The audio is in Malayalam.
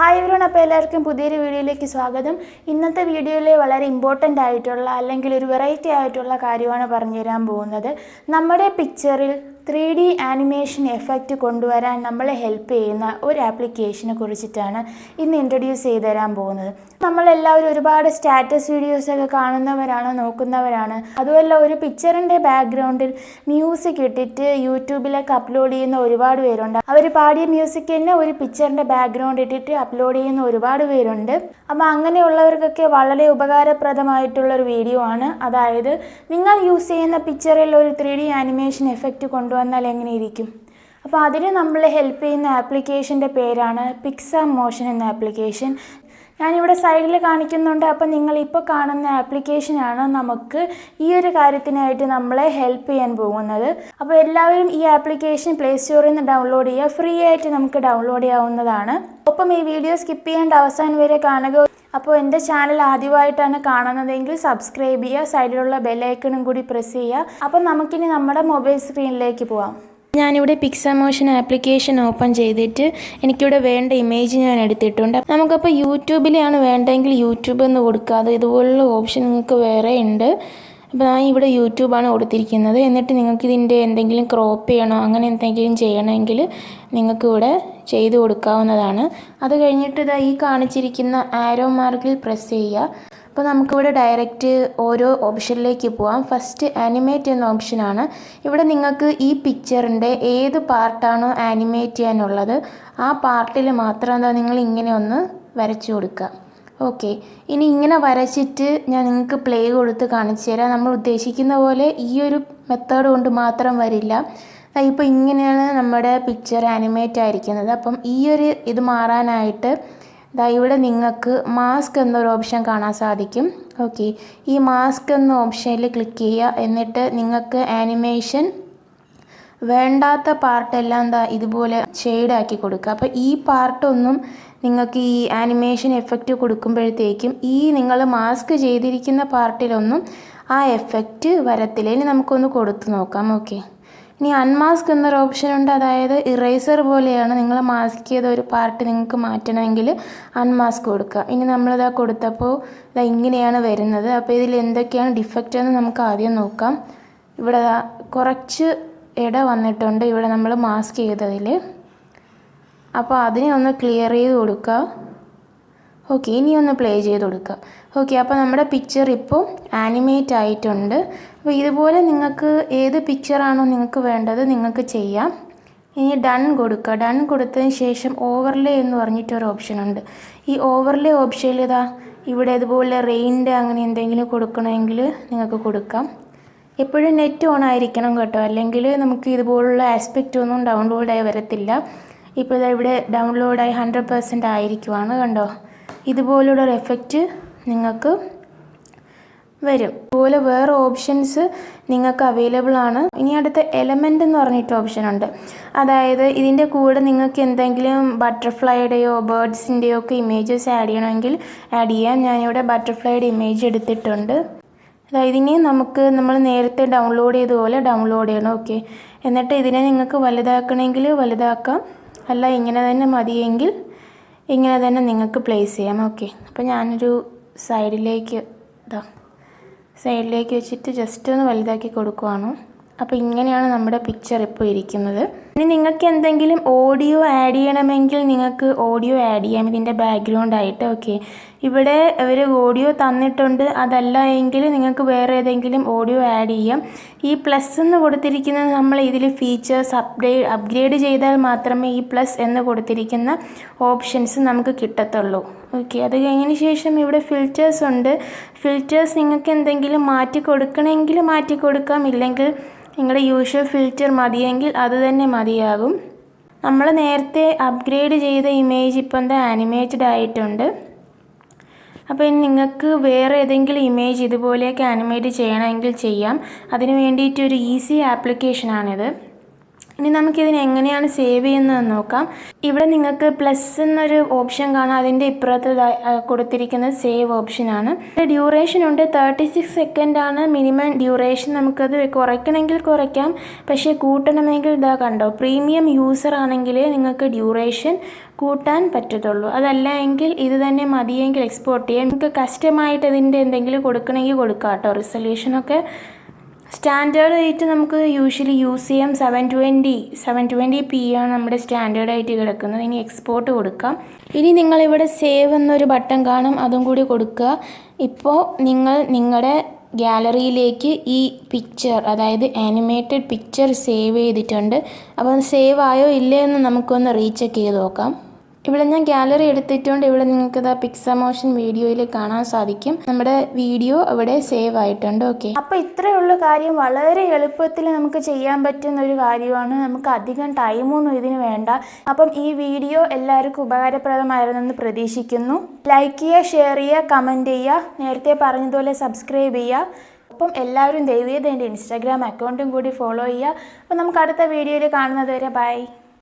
ഹായ് എവരിവൺ, അപ്പോൾ എല്ലാവർക്കും പുതിയൊരു വീഡിയോയിലേക്ക് സ്വാഗതം. ഇന്നത്തെ വീഡിയോയിൽ വളരെ ഇമ്പോർട്ടൻ്റ് ആയിട്ടുള്ള അല്ലെങ്കിൽ ഒരു വെറൈറ്റി ആയിട്ടുള്ള കാര്യമാണ് പറഞ്ഞു തരാൻ പോകുന്നത്. നമ്മുടെ പിക്ചറിൽ 3D ആനിമേഷൻ എഫക്റ്റ് കൊണ്ടുവരാൻ നമ്മളെ ഹെൽപ്പ് ചെയ്യുന്ന ഒരു ആപ്ലിക്കേഷനെ കുറിച്ചിട്ടാണ് ഇന്ന് ഇൻട്രൊഡ്യൂസ് ചെയ്ത് തരാൻ പോകുന്നത്. നമ്മളെല്ലാവരും ഒരുപാട് സ്റ്റാറ്റസ് വീഡിയോസൊക്കെ കാണുന്നവരാണ്, നോക്കുന്നവരാണ്. അതുമല്ല, ഒരു പിക്ചറിൻ്റെ ബാക്ക്ഗ്രൗണ്ടിൽ മ്യൂസിക് ഇട്ടിട്ട് യൂട്യൂബിലൊക്കെ അപ്ലോഡ് ചെയ്യുന്ന ഒരുപാട് പേരുണ്ട്. അവർ പാടിയ മ്യൂസിക് തന്നെ ഒരു പിക്ചറിൻ്റെ ബാക്ക്ഗ്രൗണ്ട് ഇട്ടിട്ട് അപ്ലോഡ് ചെയ്യുന്ന ഒരുപാട് പേരുണ്ട്. അപ്പോൾ അങ്ങനെയുള്ളവർക്കൊക്കെ വളരെ ഉപകാരപ്രദമായിട്ടുള്ളൊരു വീഡിയോ ആണ്. അതായത്, നിങ്ങൾ യൂസ് ചെയ്യുന്ന പിക്ചറിൽ ഒരു 3D ആനിമേഷൻ എഫക്റ്റ് കൊണ്ടുവന്നാൽ എങ്ങനെ ഇരിക്കും. അപ്പോൾ അതിന് നമ്മളെ ഹെൽപ്പ് ചെയ്യുന്ന ആപ്ലിക്കേഷൻ്റെ പേരാണ് പിക്സാമോഷൻ എന്ന ആപ്ലിക്കേഷൻ. ഞാനിവിടെ സൈഡിൽ കാണിക്കുന്നുണ്ട്. അപ്പോൾ നിങ്ങളിപ്പോൾ കാണുന്ന ആപ്ലിക്കേഷനാണ് നമുക്ക് ഈ ഒരു കാര്യത്തിനായിട്ട് നമ്മളെ ഹെൽപ്പ് ചെയ്യാൻ പോകുന്നത്. അപ്പോൾ എല്ലാവരും ഈ ആപ്ലിക്കേഷൻ പ്ലേ സ്റ്റോറിൽ നിന്ന് ഡൗൺലോഡ് ചെയ്യുക. ഫ്രീ ആയിട്ട് നമുക്ക് ഡൗൺലോഡ് ചെയ്യാവുന്നതാണ്. ഒപ്പം ഈ വീഡിയോ സ്കിപ്പ് ചെയ്യാണ്ട് അവസാനം വരെ കാണുക. അപ്പോൾ എൻ്റെ ചാനൽ ആദ്യമായിട്ടാണ് കാണുന്നതെങ്കിൽ സബ്സ്ക്രൈബ് ചെയ്യുക, സൈഡിലുള്ള ബെല്ലൈക്കണും കൂടി പ്രസ് ചെയ്യുക. അപ്പോൾ നമുക്കിനി നമ്മുടെ മൊബൈൽ സ്ക്രീനിലേക്ക് പോവാം. ഞാനിവിടെ പിക്സാമോഷൻ ആപ്ലിക്കേഷൻ ഓപ്പൺ ചെയ്തിട്ട് എനിക്കിവിടെ വേണ്ട ഇമേജ് ഞാൻ എടുത്തിട്ടുണ്ട്. നമുക്കപ്പോൾ യൂട്യൂബിലാണ് വേണ്ടതെങ്കിൽ യൂട്യൂബ് എന്ന് കൊടുക്കാതെ ഇതുപോലുള്ള ഓപ്ഷൻ നിങ്ങൾക്ക് വേറെ ഉണ്ട്. അപ്പോൾ ഞാൻ ഇവിടെ യൂട്യൂബാണ് കൊടുത്തിരിക്കുന്നത്. എന്നിട്ട് നിങ്ങൾക്ക് ഇതിൻ്റെ എന്തെങ്കിലും ക്രോപ്പ് ചെയ്യണോ അങ്ങനെ എന്തെങ്കിലും ചെയ്യണമെങ്കിൽ നിങ്ങൾക്ക് ഇവിടെ ചെയ്ത് കൊടുക്കാവുന്നതാണ്. അത് കഴിഞ്ഞിട്ട് ഇതാ ഈ കാണിച്ചിരിക്കുന്ന ആരോ മാർക്കിൽ പ്രസ് ചെയ്യുക. അപ്പോൾ നമുക്കിവിടെ ഡയറക്റ്റ് ഓരോ ഓപ്ഷനിലേക്ക് പോവാം. ഫസ്റ്റ് ആനിമേറ്റ് എന്ന ഓപ്ഷനാണ്. ഇവിടെ നിങ്ങൾക്ക് ഈ പിക്ചറിൻ്റെ ഏത് പാർട്ടാണോ ആനിമേറ്റ് ചെയ്യാനുള്ളത് ആ പാർട്ടിൽ മാത്രം എന്താ നിങ്ങൾ ഇങ്ങനെ ഒന്ന് വരച്ചു കൊടുക്കുക. ഓക്കെ, ഇനി ഇങ്ങനെ വരച്ചിട്ട് ഞാൻ നിങ്ങൾക്ക് പ്ലേ കൊടുത്ത് കാണിച്ചു തരാം. നമ്മൾ ഉദ്ദേശിക്കുന്ന പോലെ ഈ ഒരു മെത്തേഡ് കൊണ്ട് മാത്രം വരില്ല. ഇപ്പോൾ ഇങ്ങനെയാണ് നമ്മുടെ പിക്ചർ ആനിമേറ്റ് ആയിരിക്കുന്നത്. അപ്പം ഈ ഒരു ഇത് മാറാനായിട്ട് ഇവിടെ നിങ്ങൾക്ക് മാസ്ക് എന്നൊരു ഓപ്ഷൻ കാണാൻ സാധിക്കും. ഓക്കെ, ഈ മാസ്ക് എന്ന ഓപ്ഷനിൽ ക്ലിക്ക് ചെയ്യുക. എന്നിട്ട് നിങ്ങൾക്ക് ആനിമേഷൻ വേണ്ടാത്ത പാർട്ടെല്ലാം ഇതുപോലെ ഷെയ്ഡാക്കി കൊടുക്കുക. അപ്പോൾ ഈ പാർട്ടൊന്നും നിങ്ങൾക്ക് ഈ ആനിമേഷൻ എഫക്റ്റ് കൊടുക്കുമ്പോഴത്തേക്കും ഈ നിങ്ങൾ മാസ്ക് ചെയ്തിരിക്കുന്ന പാർട്ടിലൊന്നും ആ എഫക്റ്റ് വരത്തില്ല. ഇനി നമുക്കൊന്ന് കൊടുത്തു നോക്കാം. ഓക്കെ, ഇനി അൺമാസ്ക് എന്നൊരു ഓപ്ഷൻ ഉണ്ട്. അതായത് ഇറേസർ പോലെയാണ്. നിങ്ങൾ മാസ്ക് ചെയ്ത ഒരു പാർട്ട് നിങ്ങൾക്ക് മാറ്റണമെങ്കിൽ അൺമാസ്ക് കൊടുക്കുക. ഇനി നമ്മളിതാ കൊടുത്തപ്പോൾ ഇങ്ങനെയാണ് വരുന്നത്. അപ്പോൾ ഇതിൽ എന്തൊക്കെയാണ് ഡിഫക്റ്റ് എന്ന് നമുക്ക് ആദ്യം നോക്കാം. ഇവിടെ കുറച്ച് ഇട വന്നിട്ടുണ്ട് ഇവിടെ നമ്മൾ മാസ്ക് ചെയ്തതിൽ. അപ്പോൾ അതിനെ ഒന്ന് ക്ലിയർ ചെയ്ത് കൊടുക്കുക. ഓക്കെ, ഇനി ഒന്ന് പ്ലേ ചെയ്ത് കൊടുക്കുക. ഓക്കെ, അപ്പോൾ നമ്മുടെ പിക്ചർ ഇപ്പോൾ ആനിമേറ്റ് ആയിട്ടുണ്ട്. അപ്പോൾ ഇതുപോലെ നിങ്ങൾക്ക് ഏത് പിക്ചറാണോ നിങ്ങൾക്ക് വേണ്ടത് നിങ്ങൾക്ക് ചെയ്യാം. ഇനി ഡൺ കൊടുക്കുക. ഡൺ കൊടുത്തതിന് ശേഷം ഓവർലേ എന്ന് പറഞ്ഞിട്ടൊരു ഓപ്ഷനുണ്ട്. ഈ ഓവർലേ ഓപ്ഷനിൽ ഇവിടെ ഇതുപോലെ റെയിൻ്റെ അങ്ങനെ എന്തെങ്കിലും കൊടുക്കണമെങ്കിൽ നിങ്ങൾക്ക് കൊടുക്കാം. എപ്പോഴും നെറ്റ് ഓൺ ആയിരിക്കണം കേട്ടോ, അല്ലെങ്കിൽ നമുക്ക് ഇതുപോലുള്ള ആസ്പെക്റ്റ് ഒന്നും ഡൗൺലോഡായി വരത്തില്ല. ഇപ്പോൾ ഇവിടെ ഡൗൺലോഡായി 100% ആയിരിക്കുവാണ്. കണ്ടോ, ഇതുപോലുള്ളൊരു എഫക്റ്റ് നിങ്ങൾക്ക് വരും. അതുപോലെ വേറെ ഓപ്ഷൻസ് നിങ്ങൾക്ക് അവൈലബിൾ ആണ്. ഇനി അടുത്ത എലമെൻ്റ് എന്ന് പറഞ്ഞിട്ട് ഓപ്ഷനുണ്ട്. അതായത് ഇതിൻ്റെ കൂടെ നിങ്ങൾക്ക് എന്തെങ്കിലും ബട്ടർഫ്ലൈയുടെയോ ബേർഡ്സിൻ്റെയോ ഒക്കെ ഇമേജസ് ആഡ് ചെയ്യണമെങ്കിൽ ആഡ് ചെയ്യാം. ഞാനിവിടെ ബട്ടർഫ്ലൈയുടെ ഇമേജ് എടുത്തിട്ടുണ്ട്. ഇതിനെ നമ്മൾ നേരത്തെ ഡൗൺലോഡ് ചെയ്ത പോലെ ഡൗൺലോഡ് ചെയ്യണം. ഓക്കെ, എന്നിട്ട് ഇതിനെ നിങ്ങൾക്ക് വലുതാക്കണമെങ്കിൽ വലുതാക്കാം, അല്ല ഇങ്ങനെ തന്നെ മതിയെങ്കിൽ ഇങ്ങനെ തന്നെ നിങ്ങൾക്ക് പ്ലേസ് ചെയ്യാം. ഓക്കെ, അപ്പോൾ ഞാനൊരു സൈഡിലേക്ക് വെച്ചിട്ട് ജസ്റ്റ് ഒന്ന് വലുതാക്കി കൊടുക്കുവാണ്. അപ്പോൾ ഇങ്ങനെയാണ് നമ്മുടെ പിക്ചർ ഇപ്പോൾ ഇരിക്കുന്നത്. ഇനി നിങ്ങൾക്ക് എന്തെങ്കിലും ഓഡിയോ ആഡ് ചെയ്യണമെങ്കിൽ നിങ്ങൾക്ക് ഓഡിയോ ആഡ് ചെയ്യാം ഇതിൻ്റെ ബാക്ക്ഗ്രൗണ്ട് ആയിട്ട്. ഓക്കെ, ഇവിടെ അവർ ഓഡിയോ തന്നിട്ടുണ്ട്. അതല്ല എങ്കിൽ നിങ്ങൾക്ക് വേറെ ഏതെങ്കിലും ഓഡിയോ ആഡ് ചെയ്യാം. ഈ പ്ലസ് എന്ന് കൊടുത്തിരിക്കുന്നത് നമ്മൾ ഇതിൽ ഫീച്ചേഴ്സ് അപ്ഗ്രേഡ് ചെയ്താൽ മാത്രമേ ഈ പ്ലസ് എന്ന് കൊടുത്തിരിക്കുന്ന ഓപ്ഷൻസ് നമുക്ക് കിട്ടത്തുള്ളൂ. ഓക്കെ, അത് കഴിഞ്ഞതിന് ശേഷം ഇവിടെ ഫിൽറ്റേഴ്സ് ഉണ്ട്. ഫിൽറ്റേഴ്സ് നിങ്ങൾക്ക് എന്തെങ്കിലും മാറ്റി കൊടുക്കണമെങ്കിൽ മാറ്റി കൊടുക്കാം, ഇല്ലെങ്കിൽ നിങ്ങളുടെ യൂഷ്വൽ ഫിൽറ്റർ മതിയെങ്കിൽ അത് തന്നെ മതിയാകും. നമ്മൾ നേരത്തെ അപ്ഗ്രേഡ് ചെയ്ത ഇമേജ് ഇപ്പം ആനിമേറ്റഡ് ആയിട്ടുണ്ട്. അപ്പോൾ ഇനി നിങ്ങൾക്ക് വേറെ ഏതെങ്കിലും ഇമേജ് ഇതുപോലെയൊക്കെ ആനിമേറ്റ് ചെയ്യണമെങ്കിൽ ചെയ്യാം. അതിന് വേണ്ടിയിട്ടൊരു ഈസി ആപ്ലിക്കേഷനാണിത്. ഇനി നമുക്കിതിന് എങ്ങനെയാണ് സേവ് ചെയ്യുന്നതെന്ന് നോക്കാം. ഇവിടെ നിങ്ങൾക്ക് പ്ലസ് എന്നൊരു ഓപ്ഷൻ കാണാം. അതിൻ്റെ ഇപ്പുറത്ത് കൊടുത്തിരിക്കുന്നത് സേവ് ഓപ്ഷനാണ്. ഡ്യൂറേഷൻ ഉണ്ട്, 36 സെക്കൻഡാണ് മിനിമം ഡ്യൂറേഷൻ. നമുക്കത് കുറയ്ക്കണമെങ്കിൽ കുറയ്ക്കാം, പക്ഷേ കൂട്ടണമെങ്കിൽ കണ്ടോ, പ്രീമിയം യൂസർ ആണെങ്കിൽ നിങ്ങൾക്ക് ഡ്യൂറേഷൻ കൂട്ടാൻ പറ്റത്തുള്ളൂ. അതല്ല എങ്കിൽ ഇത് തന്നെ മതിയെങ്കിൽ എക്സ്പോർട്ട് ചെയ്യാൻ. നമുക്ക് കസ്റ്റമായിട്ട് ഇതിൻ്റെ എന്തെങ്കിലും കൊടുക്കണമെങ്കിൽ കൊടുക്കാം കേട്ടോ. റിസൊല്യൂഷനൊക്കെ സ്റ്റാൻഡേർഡ് ആയിട്ട് നമുക്ക് യൂഷ്വലി യൂസ് ചെയ്യാം. 720p ആണ് നമ്മുടെ സ്റ്റാൻഡേർഡ് ആയിട്ട് കിടക്കുന്നത്. ഇനി എക്സ്പോർട്ട് കൊടുക്കാം. ഇനി നിങ്ങളിവിടെ സേവ് എന്നൊരു ബട്ടൺ കാണും, അതും കൂടി കൊടുക്കുക. ഇപ്പോൾ നിങ്ങൾ നിങ്ങളുടെ ഗാലറിയിലേക്ക് ഈ പിക്ചർ, അതായത് ആനിമേറ്റഡ് പിക്ചർ സേവ് ചെയ്തിട്ടുണ്ട്. അപ്പം സേവ് ആയോ ഇല്ലേ എന്ന് നമുക്കൊന്ന് റീചെക്ക് ചെയ്ത് നോക്കാം. ഇവിടെ ഞാൻ ഗാലറി എടുത്തിട്ടുണ്ട്. ഇവിടെ നിങ്ങൾക്ക് പിക്സമോഷൻ വീഡിയോയിൽ കാണാൻ സാധിക്കും. നമ്മുടെ വീഡിയോ അവിടെ സേവ് ആയിട്ടുണ്ട്. ഓക്കെ, അപ്പോൾ ഇത്രയുള്ള കാര്യം വളരെ എളുപ്പത്തിൽ നമുക്ക് ചെയ്യാൻ പറ്റുന്ന ഒരു കാര്യമാണ്. നമുക്ക് അധികം ടൈമൊന്നും ഇതിന് വേണ്ട. അപ്പം ഈ വീഡിയോ എല്ലാവർക്കും ഉപകാരപ്രദമായിരുന്നെന്ന് പ്രതീക്ഷിക്കുന്നു. ലൈക്ക് ചെയ്യുക, ഷെയർ ചെയ്യുക, കമൻറ്റ് ചെയ്യുക, നേരത്തെ പറഞ്ഞതുപോലെ സബ്സ്ക്രൈബ് ചെയ്യുക. അപ്പം എല്ലാവരും ദയവേത് എൻ്റെ ഇൻസ്റ്റാഗ്രാം അക്കൗണ്ടും കൂടി ഫോളോ ചെയ്യുക. അപ്പം നമുക്ക് അടുത്ത വീഡിയോയിൽ കാണുന്നത് വരെ ബൈ.